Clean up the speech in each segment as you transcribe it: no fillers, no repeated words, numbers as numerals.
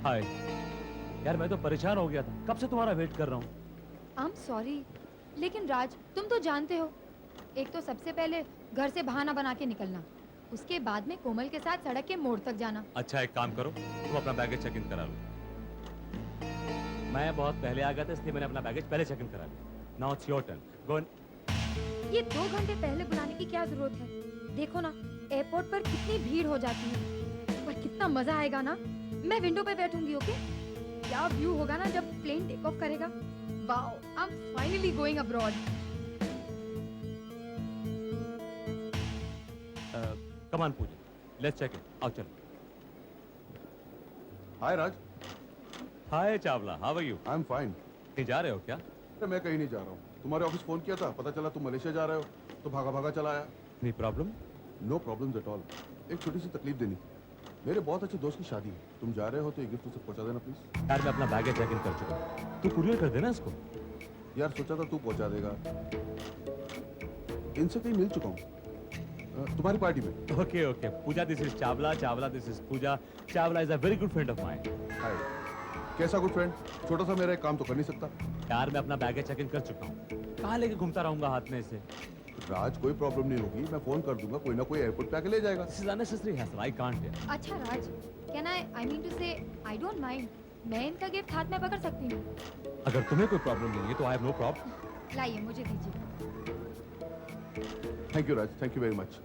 हाय यार, मैं तो परेशान हो गया था, कब से तुम्हारा वेट कर रहा हूँ। आई एम सॉरी, लेकिन राज तुम तो जानते हो, एक तो सबसे पहले घर से बहाना बना के निकलना, उसके बाद में कोमल के साथ सड़क के मोड़ तक जाना। अच्छा एक काम करो, तुम अपना बैगेज चेक इन करा लो। मैं बहुत पहले आ गया था, इसलिए मैंने अपना बैगेज पहले चेक इन करा लिया। नाउ इट्स योर टर्न, गो। ये 2 घंटे पहले बुलाने की क्या जरूरत है? देखो ना, एयरपोर्ट पर कितनी भीड़ हो जाती है, पर कितना मजा आएगा ना। मैं विंडो पे बैठूंगी, ओके? क्या व्यू होगा ना जब प्लेन टेक ऑफ करेगा। Wow, I am finally going abroad. Come on Pooja, let's check in, आओ चलो। Hi Raj. Hi Chawla, how are you? I am fine. कहीं जा रहे हो क्या? मैं कहीं नहीं जा रहा हूँ। तुम्हारे ऑफिस फोन किया था, पता चला तुम मलेशिया जा रहे हो, तो भागा भागा चला आया। नहीं problem? No problems at all. एक छोटी सी तकलीफ देनी थी। मेरे बहुत अच्छे दोस्त की शादी है, तुम जा रहे हो तो ये गिफ्ट उसे पहुंचा देना प्लीज। यार मैं अपना बैगेज चेक इन कर चुका हूँ, तू कुरियर कर देना इसको। यार सोचा था तू पहुंचा देगा। इनसे कहीं मिल चुका हूँ, तुम्हारी पार्टी में। Okay okay Pooja, this is Chawla, Chawla this is Pooja. Chawla is a very good friend of mine. Hi. कैसा गुड फ्रेंड? छोटा सा मेरा एक काम तो कर नहीं सकता। यार मैं अपना बैगेज चेक इन कर चुका हूँ, कहाँ लेके घूमता रहूंगा हाथ में इसे। राज कोई प्रॉब्लम नहीं होगी, मैं फोन कर दूंगा, कोई ना कोई एयरपोर्ट पे आके ले जाएगा। This is unnecessary hassle, I can't यार। अच्छा राज, कैन आई मीन टू से आई डोंट माइंड, मैं इनका गिफ्ट हाथ में पकड़ सकती हूँ। अगर तुम्हें कोई प्रॉब्लम नहीं है तो आई हैव नो प्रॉब्लम। लाइए, मुझे दीजिए। Thank you Raj, thank you very much.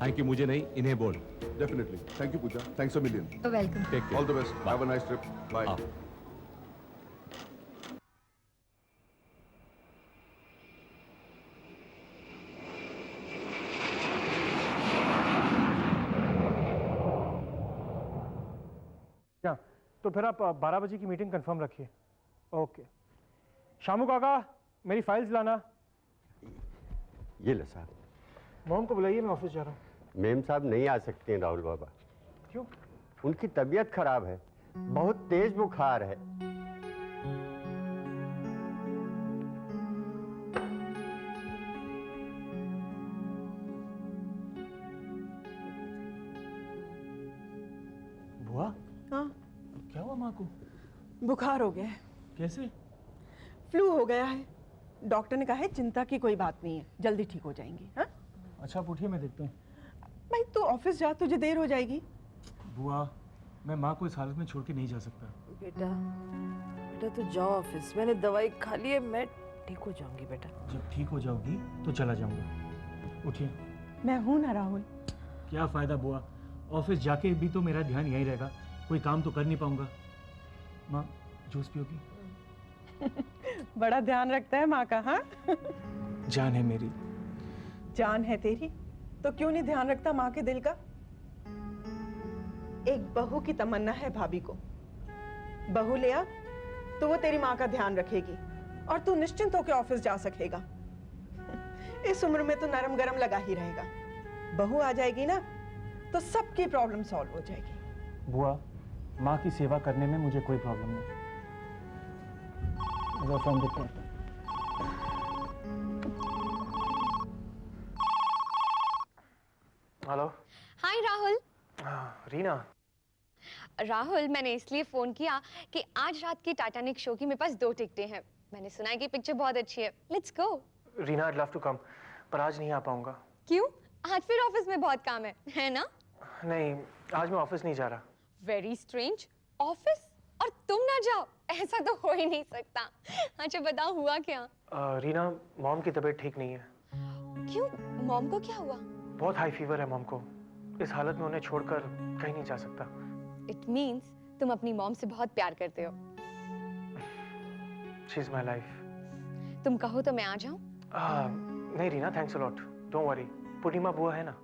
Thank you मुझे नहीं, इन्हें बोल। Definitely, thank you Pooja, thanks a million. Welcome. Take care, all the best, have a nice trip, bye. तो फिर आप 12 बजे की मीटिंग कंफर्म रखिए। ओके। शामू काका, मेरी फाइल्स लाना। ये लो साहब। मोम को बुलाइए, मैं ऑफिस जा रहा हूँ। मेम साहब नहीं आ सकते हैं राहुल बाबा। क्यों? उनकी तबीयत खराब है, बहुत तेज बुखार है। बुआ, हाँ, क्या हुआ माँ को? बुखार हो गया है। कैसे? फ्लू हो गया है। डॉक्टर ने कहा है चिंता की कोई बात नहीं है, जल्दी ठीक हो जाएंगी। हाँ अच्छा आप उठिए, मैं देखता हूँ। भाई तू ऑफिस जा, तुझे देर हो जाएगी। बुआ, मैं माँ को इस हालत में छोड़ के नहीं जा सकता। बेटा बेटा तू जाओ ऑफिस, मैंने दवाई खा ली है, मैं ठीक हो जाऊंगी बेटा। जब ठीक हो जाओगी तो चला जाऊंगा। उठिए। मैं हूं ना राहुल। क्या फायदा बुआ, ऑफिस जाके भी तो मेरा ध्यान यहीं रहेगा, कोई काम तो कर नहीं पाऊंगा। माँ, जूस पियोगी? बड़ा ध्यान रखता है माँ का। हाँ जान है मेरी। जान है तेरी तो क्यों नहीं ध्यान रखता माँ के दिल का। एक बहू की तमन्ना है भाभी को, बहू ले आ तो वो तेरी माँ का ध्यान रखेगी और तू निश्चिंत होकर ऑफिस जा सकेगा। इस उम्र में तो नरम गरम लगा ही रहेगा, बहू आ जाएगी ना तो सबकी प्रॉब्लम सॉल्व हो जाएगी। बुआ, माँ की सेवा करने में मुझे कोई प्रॉब्लम नहीं। फोन देखते हैं। हेलो। हाय राहुल। रीना। राहुल, मैंने इसलिए फोन किया कि आज रात की टाइटैनिक शो की मेरे पास 2 टिकटें हैं। मैंने सुना है कि पिक्चर बहुत अच्छी है। Let's go. Reena, I love to come, पर आज नहीं आ पाऊंगा। क्यों? आज फिर ऑफिस में बहुत काम है ना? नहीं, आज मैं ऑफिस नहीं जा रहा। वेरी स्ट्रेंज, ऑफिस और तुम ना जाओ, ऐसा तो हो ही नहीं सकता। अच्छा बताओ, हुआ क्या? रीना, मॉम की तबीयत ठीक नहीं है। क्यों? मॉम को क्या हुआ? बहुत हाई फीवर है मॉम को, इस हालत में उन्हें छोड़कर कहीं नहीं जा सकता। इट मीन्स तुम अपनी मॉम से बहुत प्यार करते हो। She is my life. तुम कहो तो मैं आ जाऊं? नहीं Reena, thanks a lot, don't worry. Purnima बुआ है ना?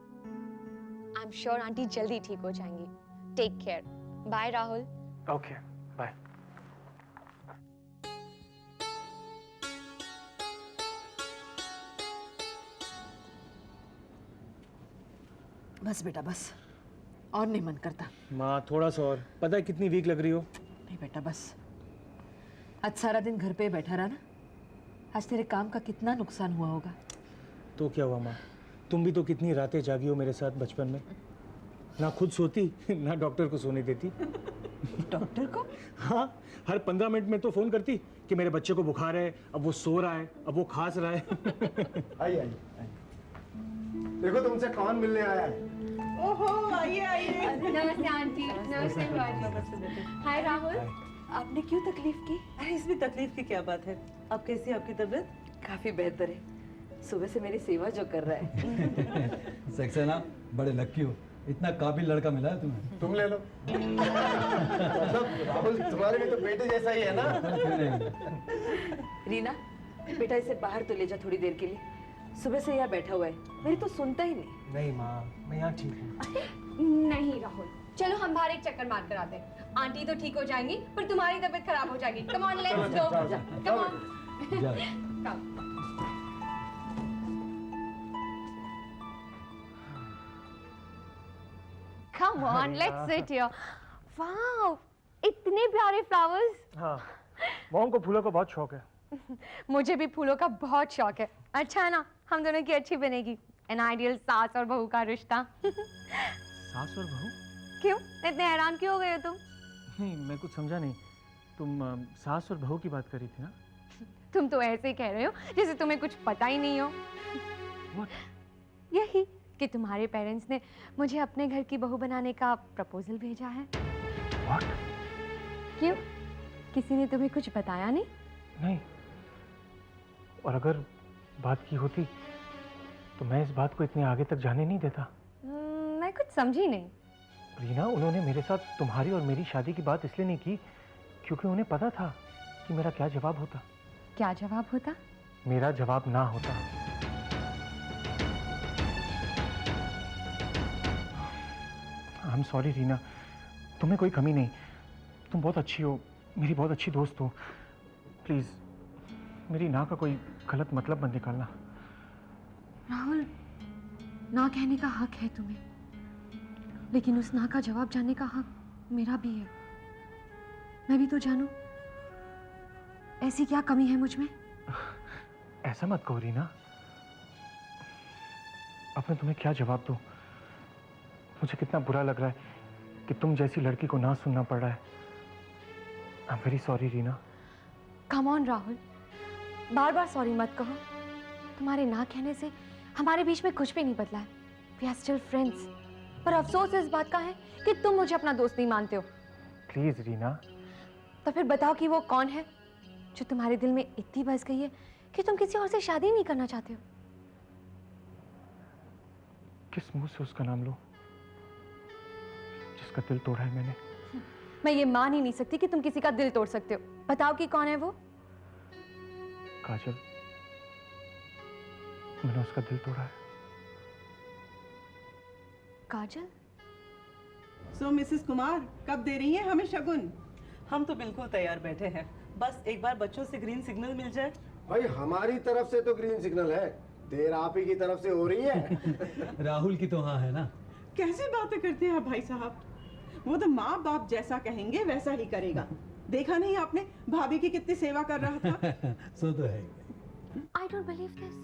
आई एम श्योर आंटी जल्दी ठीक हो जाएंगी। Take care. Bye Rahul. Okay, bye. बस बेटा बस, और नहीं मन करता। माँ थोड़ा सा और, पता है कितनी वीक लग रही हो। नहीं बेटा बस, आज सारा दिन घर पे बैठा रहा ना, आज तेरे काम का कितना नुकसान हुआ होगा। तो क्या हुआ माँ, तुम भी तो कितनी रातें जागी हो मेरे साथ बचपन में, ना खुद सोती ना डॉक्टर को सोने देती। डॉक्टर को? हाँ, हर 15 मिनट में तो फोन करती कि मेरे बच्चे को बुखार है, अब वो सो रहा है, अब वो खांस रहा है। आइए आइए आइए। देखो तुमसे कौन मिलने आया है। ओहो, आइए आइए। नमस्ते आंटी, नमस्ते बुआ। हाय राहुल। आपने क्यों तकलीफ की? अरे इसमें तकलीफ की क्या बात है? अब कैसी है आपकी तबीयत? काफी बेहतर है। सुबह से मेरी सेवा जो कर रहा है। सक्सेना, बड़े लक्की हो, इतना काबिल लड़का मिला है तुम्हें। तुम ले लो। मतलब राहुल तुम्हारे भी तो बेटे जैसा ही है ना। रीना, बेटा इसे बाहर तो ले जा थोड़ी देर के लिए। सुबह से यहाँ बैठा हुआ है, मेरी तो सुनता ही नहीं। नहीं माँ, मैं यहाँ ठीक हूँ। नहीं राहुल, चलो हम बाहर एक चक्कर मार कर आते हैं। आंटी तो ठीक हो जाएंगी, पर तुम्हारी तबीयत खराब हो जाएगी। Come on, let's go. Come on. जा। कम। Come on, let's sit here. Wow, इतने प्यारे फ्लावर्स। हाँ, मॉम को फूलों का बहुत शौक है। मुझे भी फूलों का बहुत शौक है। अच्छा है ना, हम दोनों की अच्छी बनेगी। एन आइडियल सास और बहू का रिश्ता। सास और बहू? क्यों इतने हैरान क्यों हो गए हो तुम? नहीं, मैं कुछ समझा नहीं। तुम सास और बहू की बात कर रही थी ना? तुम तो ऐसे ही कह रहे हो जैसे तुम्हें कुछ पता ही नहीं हो। यही कि तुम्हारे पेरेंट्स ने मुझे अपने घर की बहू बनाने का प्रपोजल भेजा है। What? क्यों, किसी ने तुम्हें कुछ बताया नहीं? नहीं, और अगर बात की होती तो मैं इस बात को इतने आगे तक जाने नहीं देता। मैं कुछ समझी नहीं। रीना, उन्होंने मेरे साथ तुम्हारी और मेरी शादी की बात इसलिए नहीं की क्योंकि उन्हें पता था कि मेरा क्या जवाब होता। क्या जवाब होता? मेरा जवाब ना होता। आई एम सॉरी रीना, तुम्हें कोई कमी नहीं। तुम बहुत अच्छी हो, मेरी बहुत अच्छी दोस्त हो। प्लीज मेरी ना का कोई गलत मतलब मत निकालना। राहुल, ना कहने का हक है तुम्हें, लेकिन उस ना का जवाब जानने का हक मेरा भी है। मैं भी तो जानूं ऐसी क्या कमी है मुझ में। ऐसा मत कहो रीना। अब मैं तुम्हें क्या जवाब दूं? मुझे कितना बुरा लग रहा है कि तुम जैसी लड़की को ना सुनना पड़ रहा है। I am very sorry Reena. Come on Rahul, bar bar sorry मत कहो। तुम्हारे ना कहने से हमारे बीच में कुछ भी नहीं बदला है। We are still friends. पर अफसोस इस बात का है कि तुम मुझे अपना दोस्त नहीं मानते हो। प्लीज रीना। तो फिर बताओ कि वो कौन है जो तुम्हारे दिल में इतनी बस गई है कि तुम किसी और से शादी नहीं करना चाहते हो। किस मुंह से उसका नाम लो जिसका दिल तोड़ा है मैंने? मैं ये मान ही नहीं सकती कि तुम किसी का दिल तोड़ सकते हो। बताओ कि कौन है वो। काजल, मैंने उसका दिल तोड़ा है। काजल? सो मिसेस कुमार, कब दे रही हैं हमें शगुन? हम तो बिल्कुल तैयार बैठे हैं, बस एक बार बच्चों से ग्रीन सिग्नल मिल जाए। भाई हमारी तरफ से तो ग्रीन सिग्नल है, देर आप ही की तरफ से हो रही है। राहुल की तो हाँ है ना। कैसी बातें करते हैं आप भाई साहब? वो तो माँ बाप जैसा कहेंगे वैसा ही करेगा। देखा नहीं आपने भाभी की कितनी सेवा कर रहा था? सो तो है। I don't believe this.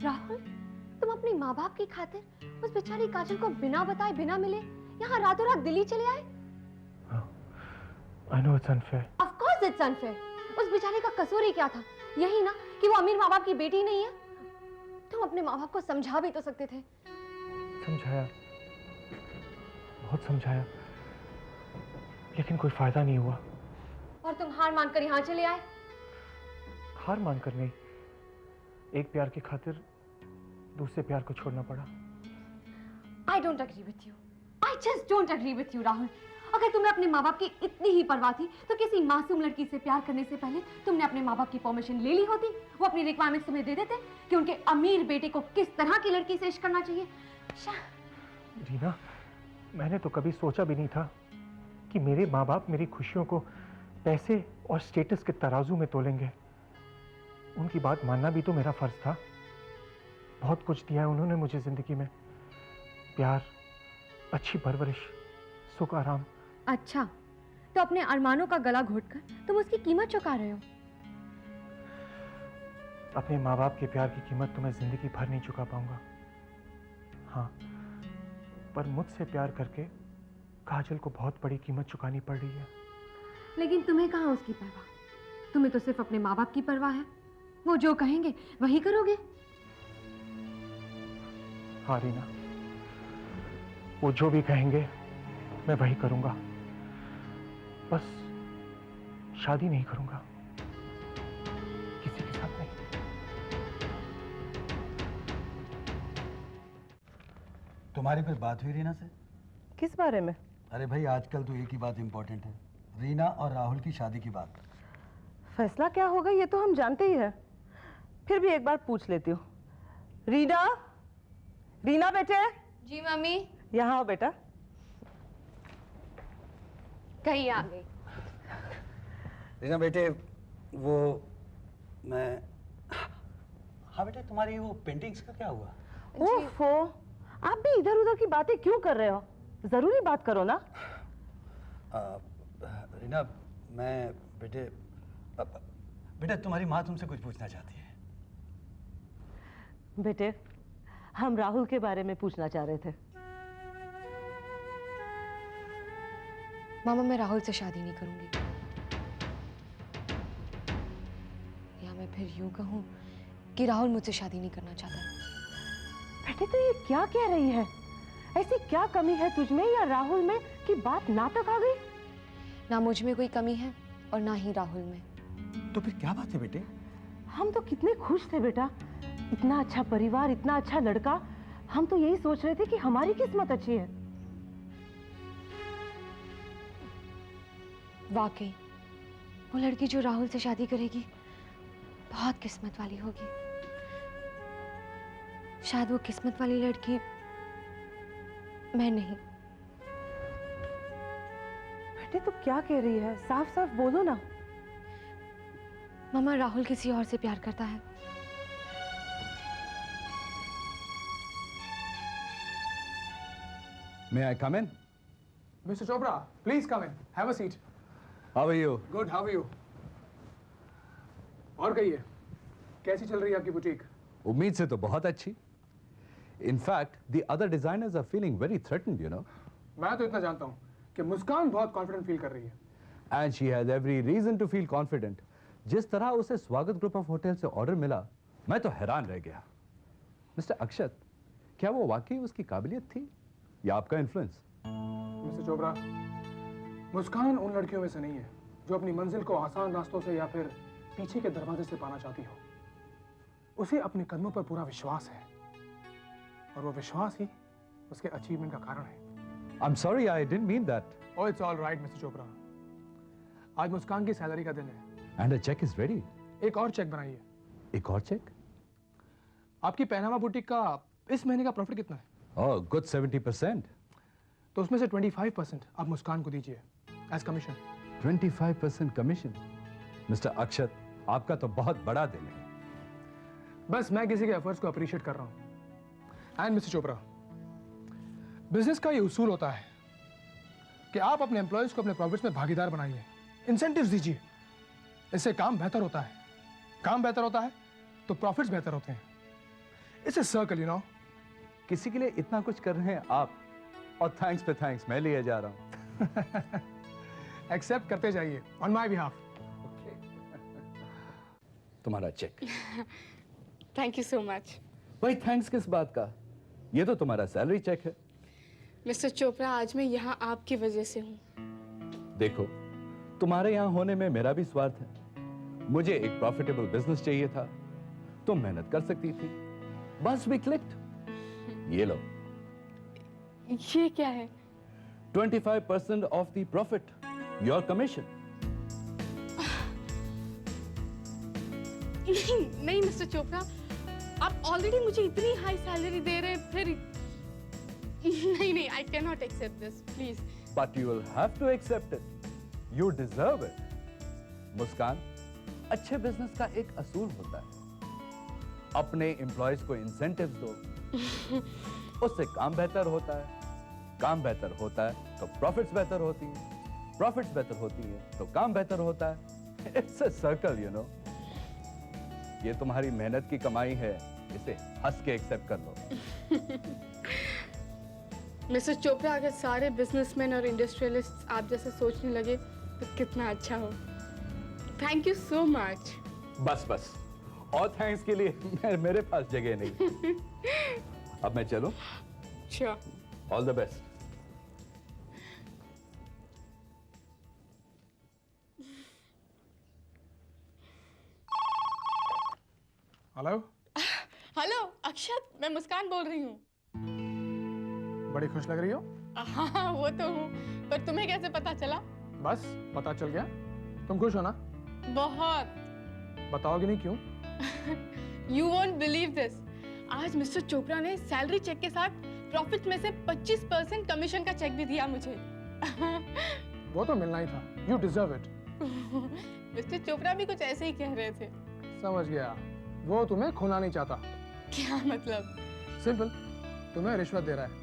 Rahul, तुम अपनी माँ बाप की खातिर उस बेचारी काजल को बिना बताए बिना मिले यहाँ रातों रात दिल्ली चले आए? I know it's unfair. Of course it's unfair. उस बेचारे का कसूर ही क्या था? यही ना कि वो अमीर माँ बाप की बेटी नहीं है। तुम अपने माँ बाप को समझा भी तो सकते थे। समझाया, बहुत समझाया, लेकिन कोई फायदा नहीं हुआ। और तुम हार मानकर यहाँ चले आए? हार मानकर नहीं, एक प्यार की खातिर दूसरे प्यार को छोड़ना पड़ा। I don't agree with you. I just don't agree with you, Rahul. अगर तुम्हें अपने माँ बाप की इतनी ही परवाह थी तो किसी मासूम लड़की से प्यार करने से पहले तुमने अपने माँ बाप की परमिशन ले ली होती। वो अपनी रिक्वायरमेंट्स तुम्हें दे देते कि उनके अमीर बेटे को किस तरह की लड़की से इश्क करना चाहिए। रीना, मैंने तो कभी सोचा भी नहीं था कि मेरे माँ बाप मेरी खुशियों को पैसे और स्टेटस के तराजू में तोलेंगे। उनकी बात मानना भी तो मेरा फर्ज था। बहुत कुछ दिया है उन्होंने मुझे जिंदगी में, प्यार, अच्छी परवरिश, सुख आराम। अच्छा, तो अपने अरमानों का गला घोटकर तुम उसकी कीमत चुका रहे हो। अपने माँ बाप के प्यार की कीमत तो मैं जिंदगी भर नहीं चुका पाऊंगा। हाँ, पर मुझसे प्यार करके काजल को बहुत बड़ी कीमत चुकानी पड़ रही है। लेकिन तुम्हें कहाँ उसकी परवाह, तुम्हें तो सिर्फ अपने माँ बाप की परवाह है। वो जो कहेंगे वही करोगे। हाँ रीना, वो जो भी कहेंगे मैं वही करूंगा, बस शादी नहीं करूंगा, किसी के साथ नहीं। तुम्हारी कुछ बात हुई रीना से? किस बारे में? अरे भाई आजकल तो एक ही बात इम्पोर्टेंट है, रीना और राहुल की शादी की बात। फैसला क्या होगा ये तो हम जानते ही हैं, फिर भी एक बार पूछ लेती हूँ। रीना, रीना बेटे। जी मम्मी। यहाँ आओ बेटा। कहीं आ गई। रीना बेटे, वो मैं, हाँ बेटे तुम्हारी वो पेंटिंग्स का क्या हुआ? ओफो, आप भी इधर उधर की बातें क्यों कर रहे हो? जरूरी बात करो ना। रीना, मैं बेटे बेटा तुम्हारी माँ तुमसे कुछ पूछना चाहती है। बेटे, हम राहुल के बारे में पूछना चाह रहे थे। मामा, मैं राहुल से शादी नहीं करूंगी, या मैं फिर यूं कहूं कि राहुल मुझसे शादी नहीं करना चाहता। बेटे तो ये क्या कह रही है? ऐसी क्या कमी है तुझमें या राहुल में कि बात ना तक आ गई? ना मुझ में कोई कमी है और ना ही राहुल में। तो फिर क्या बात है बेटे? हम तो कितने खुश थे बेटा, इतना अच्छा परिवार, इतना अच्छा लड़का। हम तो यही सोच रहे थे कि हमारी किस्मत अच्छी है। वाकई वो लड़की जो राहुल से शादी करेगी बहुत किस्मत वाली होगी। शायद वो किस्मत वाली लड़की मैं नहीं। बेटे तो क्या कह रही है? साफ साफ बोलो ना। मामा, राहुल किसी और से प्यार करता है। May I come in? Mr. Chopra, please come in. Have a seat. How are you? Good. How are you? और कहिए, कैसी चल रही है आपकी बुटीक? उम्मीद से तो बहुत अच्छी। In fact, the other designers are feeling very threatened, you know. मैं तो इतना जानता हूँ कि मुस्कान बहुत कॉन्फिडेंट फील कर रही है। And she has every reason to feel confident. जिस तरह उसे स्वागत ग्रुप ऑफ होटल से ऑर्डर मिला, मैं तो हैरान रह गया। मिस्टर अक्षत, क्या वो वाकई उसकी काबिलियत थी या आपका इन्फ्लुएंस? मिस्टर चोपड़ा, मुस्कान उन लड़कियों में से नहीं है जो अपनी मंजिल को आसान रास्तों से या फिर पीछे के दरवाजे से पाना चाहती हो। उसे अपने कदमों पर पूरा विश्वास है और वो विश्वास ही उसके अचीवमेंट का कारण है। I'm sorry, I didn't mean that. Oh, it's all right, mister Chopra. आज मुस्कान की सैलरी का दिन है। And a check is ready. एक और चेक बनाइए। एक और चेक? आपकी पहनावा बुटीक का इस महीने का प्रॉफिट कितना है? Oh, good 70%. तो उसमें से 25% आप मुस्कान को दीजिए एज कमीशन। 25% कमीशन? मिस्टर अक्षत, आपका तो बहुत बड़ा दिन है। बस मैं किसी के एफर्ट्स को अप्रिशिएट कर रहा हूं। एंड मिस्टर चोपड़ा, बिजनेस का ये उसूल होता है कि आप अपने एम्प्लॉयज को अपने प्रॉफिट्स में भागीदार बनाइए, इंसेंटिव्स दीजिए। इससे काम बेहतर होता है, काम बेहतर होता है तो प्रॉफिट्स बेहतर होते हैं। It's a circle, you know. किसी के लिए इतना कुछ कर रहे हैं आप, और थैंक्स पे थैंक्स मैं लिए जा रहा हूं। एक्सेप्ट करते जाइए ऑन माय बिहाफ। तुम्हारा cheque. Thank you so much. भाई थैंक्स किस बात का? ये तो तुम्हारा सैलरी चेक है। मिस्टर चोपड़ा, आज मैं यहाँ आपकी वजह से हूँ। देखो, तुम्हारे यहाँ होने में मेरा भी स्वार्थ है। मुझे एक प्रॉफिटेबल बिजनेस चाहिए था, तुम मेहनत कर सकती थी, बस वी क्लिक्ड। ये लो। ये क्या है? 25% of the profit, your commission. नहीं मिस्टर चोपड़ा, आप ऑलरेडी मुझे इतनी हाई सैलरी दे रहे हैं, फिर नहीं, I can not accept this, please. But you will have to accept it, you deserve it. Muskan, अच्छे बिजनेस का एक असूल होता है, अपने एम्प्लॉयज को इंसेंटिव्स दो, उससे काम बेहतर होता है, काम बेहतर होता है तो प्रॉफिट्स बेहतर होती है, प्रॉफिट्स बेहतर होती है तो काम बेहतर होता है। It's a circle, you know. ये तुम्हारी मेहनत की कमाई है, इसे हंस के एक्सेप्ट कर लो। मिस्टर चोपड़ा अगर सारे बिजनेसमैन और इंडस्ट्रियलिस्ट आप जैसे सोचने लगे तो कितना अच्छा हो। Thank you so much. बस बस, और थैंक्स के लिए मेरे पास जगह नहीं। अब मैं चलूं? Sure. All the best. Hello. Hello Akshat, मैं मुस्कान बोल रही हूँ। बड़ी खुश लग रही हो। हाँ वो तो हूँ, पर तुम्हें कैसे पता चला? बस पता चल गया। तुम खुश हो ना? बहुत। बताओगे नहीं क्यों? You won't believe this. आज मिस्टर चोपड़ा ने सैलरी चेक के साथ प्रॉफिट में से 25% कमीशन का चेक भी दिया मुझे। वो तो मिलना ही था। You deserve it. Mister Chopra भी कुछ ऐसे ही कह रहे थे। समझ गया। वो तुम्हें खोना नहीं चाहता। क्या मतलब? सिंपल, तुम्हें रिश्वत दे रहा है।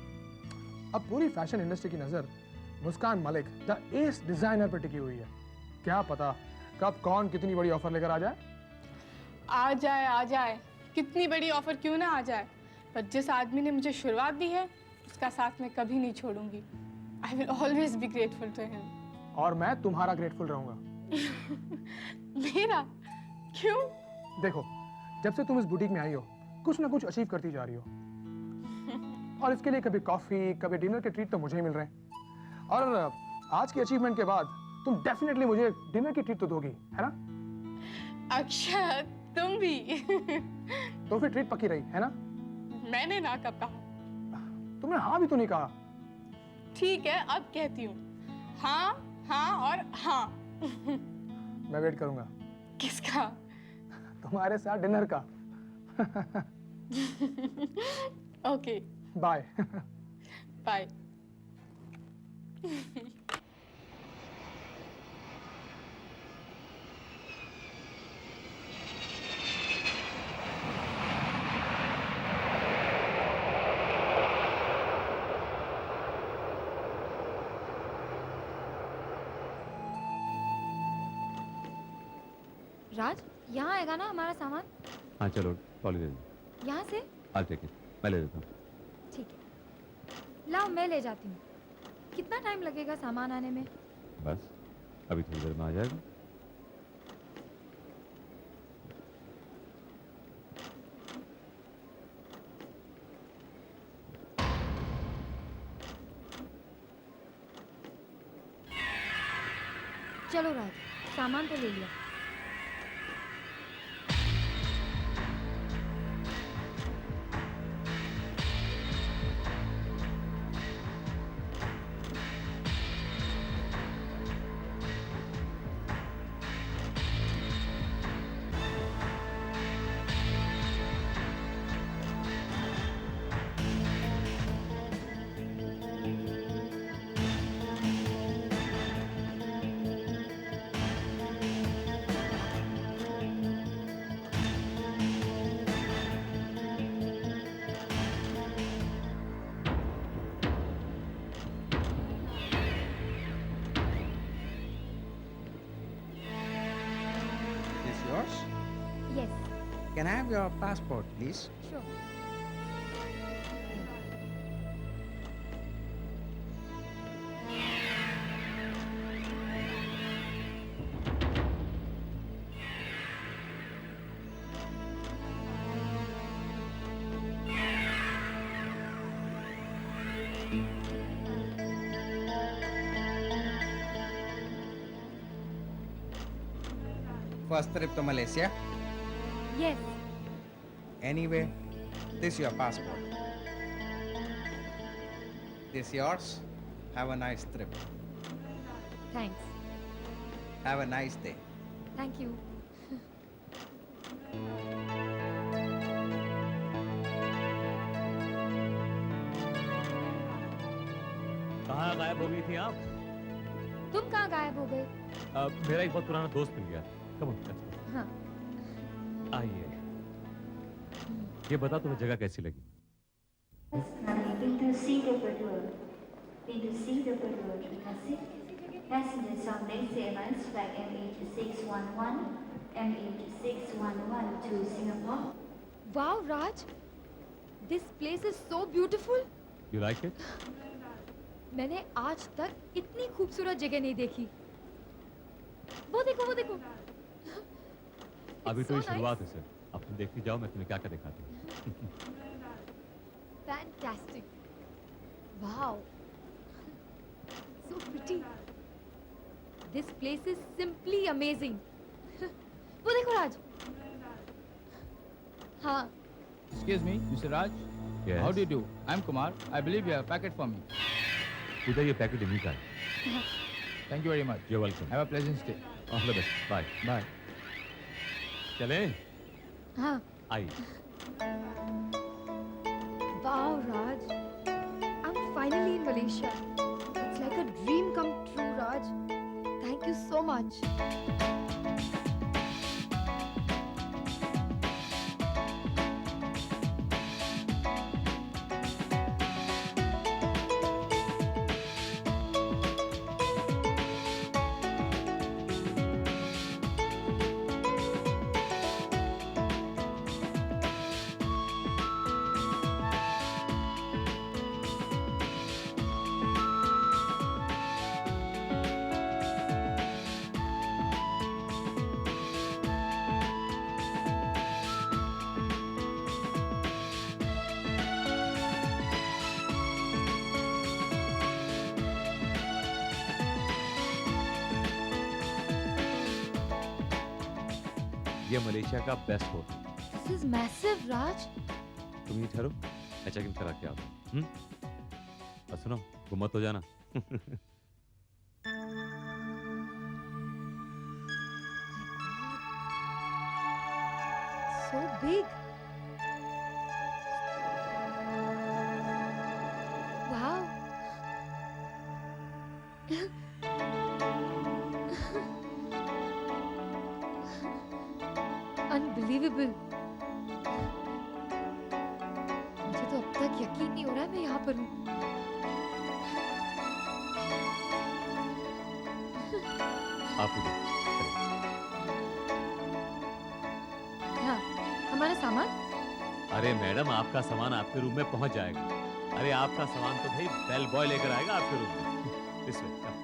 अब पूरी फैशन इंडस्ट्री की नजर मुस्कान मलिक द एस डिजाइनर पर टिकी हुई है। क्या पता कब कौन कितनी बड़ी ऑफर लेकर आ जाए। आ जाए, कितनी बड़ी ऑफर क्यों ना आ जाए, पर जिस आदमी ने मुझे शुरुआत दी है उसका साथ मैं कभी नहीं छोड़ूंगी। I will always be grateful to him. और मैं तुम्हारा ग्रेटफुल रहूंगा। मेरा? क्यों? देखो, जब से तुम इस बुटीक में आई हो कुछ ना कुछ अचीव करती जा रही हो, और इसके लिए कभी कॉफी कभी डिनर के ट्रीट तो मुझे ही मिल रहे हैं। और आज की अचीवमेंट के बाद तुम डेफिनेटली मुझे डिनर की ट्रीट तो दोगी, है ना? अक्षत, तुम भी। तो फिर ट्रीट पक्की रही, है ना? मैंने ना कब कहा। तुमने हाँ भी तो नहीं कहा। ठीक है, अब कहती हूँ हाँ, हाँ और हाँ। मैं वेट करूंगा। किसका? तुम्हारे साथ डिनर का। Okay, bye. बाय। राज, यहाँ आएगा ना हमारा सामान? हाँ चलो, ट्रॉली दे दो। यहाँ से? I'll take it. मैं ले देता हूँ। ठीक है, लाओ मैं ले जाती हूँ। कितना टाइम लगेगा सामान आने में? बस अभी थोड़ी देर में आ जाएगा। चलो राज, सामान तो ले लिया। Is yours? Yes, Can I have your passport, please? sure. First trip to Malaysia? Yes, Anyway, this is your passport. This yours? Have a nice trip. thanks. Have a nice day. Thank you. कहाँ गायब हो गई थी आप? तुम कहाँ गायब हो गए? मेरा एक बहुत पुराना दोस्त मिल गया। कम ऑन, हाँ, आइए। ये बता तुम्हें जगह कैसी लगी? Been to Singapore tour. Been to Singapore tour. Passengers on next airlines flight MH611, MH611 to Singapore. wow Raj, this place is so beautiful. You like it? मैंने आज तक इतनी खूबसूरत जगह नहीं देखी। वो देखो, वो देखो। अभी so तो ये nice. शुरुआत है सर, अब तुम देखती जाओ, मैं तुम्हें क्या क्या दिखाती हूँ। Fantastic. Wow. So pretty. This place is simply amazing. वो देखो राज। हाँ। Excuse me, Mr. Raj. Yes. How do you do? I'm Kumar. I believe you have a packet for me. उधर ये पैकेट इन्हीं का है। Thank you very much. You're welcome. Have a pleasant stay. All the best. Bye. Bye. चलें? हाँ। आइए। Wow, Raj. I'm finally in Malaysia. It's like a dream come true, Raj. Thank you so much. ये Malaysia का best hotel. This is massive, Raj. तुम ये ठहरो, मैं check in करा के आता हूँ। और सुनो, गुम मत हो जाना। So big. Wow. Unbelievable. मुझे तो अब तक यकीन नहीं हो रहा है मैं यहाँ पर हूँ। आप इधर। हाँ, हमारा सामान? अरे मैडम, आपका सामान आपके रूम में पहुंच जाएगा। अरे आपका सामान तो भाई बेल बॉय लेकर आएगा आपके रूम में। इस वे, come.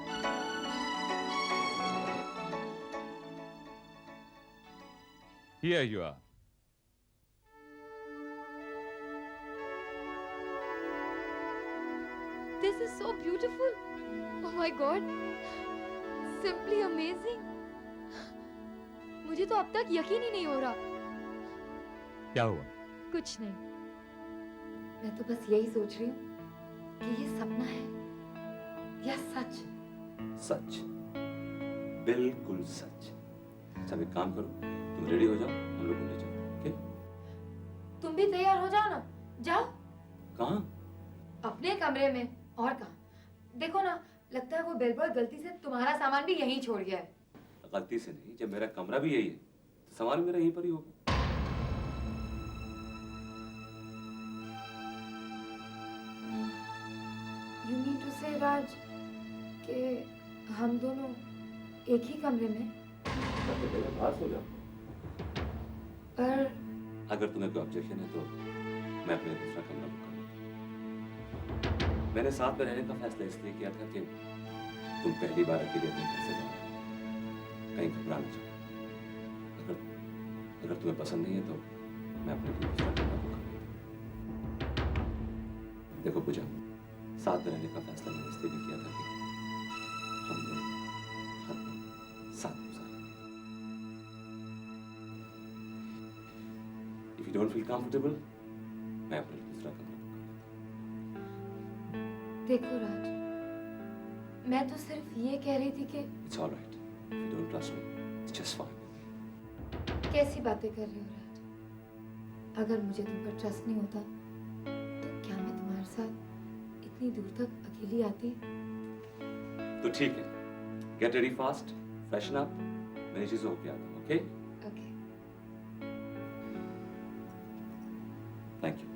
Here you are. This is so beautiful. Oh my God. Simply amazing. मुझे तो अब तक यकीन ही नहीं हो रहा। क्या हुआ? कुछ नहीं। मैं तो बस यही सोच रही हूँ कि ये सपना है या सच। सच, बिल्कुल सच। सब एक काम करो, तुम रेडी हो जाओ, हम लोग घूमने चलते हैं, ओके? तुम भी तैयार हो जाओ ना। जाओ। कहाँ? अपने कमरे में। और कहाँ? देखो ना, लगता है वो बेलबॉय गलती से तुम्हारा सामान भी यहीं छोड़ गया है। गलती से नहीं, जब मेरा कमरा भी यही है, तो सामान मेरा यहीं पर ही होगा। You mean to say, राज, कि हम दोनों एक ही कमरे में? सबसे पहले बाहर सो जाओ। पर अगर तुम्हें कोई ऑब्जेक्शन है तो मैं अपने दूसरा कमरा बुक कर लेता हूँ। मैंने साथ में रहने का फैसला इसलिए किया था कि तुम पहली बार अकेले अपने घर से बाहर कहीं घबरा न जाओ। अगर तुम्हें पसंद नहीं है तो मैं अपने लिए दूसरा कमरा बुक कर लेता हूँ। देखो पूजा, साथ में रहने का फैसला मैंने इसलिए भी किया था कि हम लोग हर पल साथ गुजारें। If you don't feel comfortable, मैं अपने लिए दूसरा कमरा बुक कर लेता हूँ। देखो राज, मैं तो सिर्फ ये कह रही थी कि It's all right. If you don't trust me, it's just fine. कैसी बातें कर रहे हो राज? अगर मुझे तुम पर ट्रस्ट नहीं होता तो क्या मैं तुम्हारे साथ इतनी दूर तक अकेली आती? तो ठीक है, get ready fast, freshen up, मेरी चीज़ें होके आता हूँ, okay? Okay. Thank you.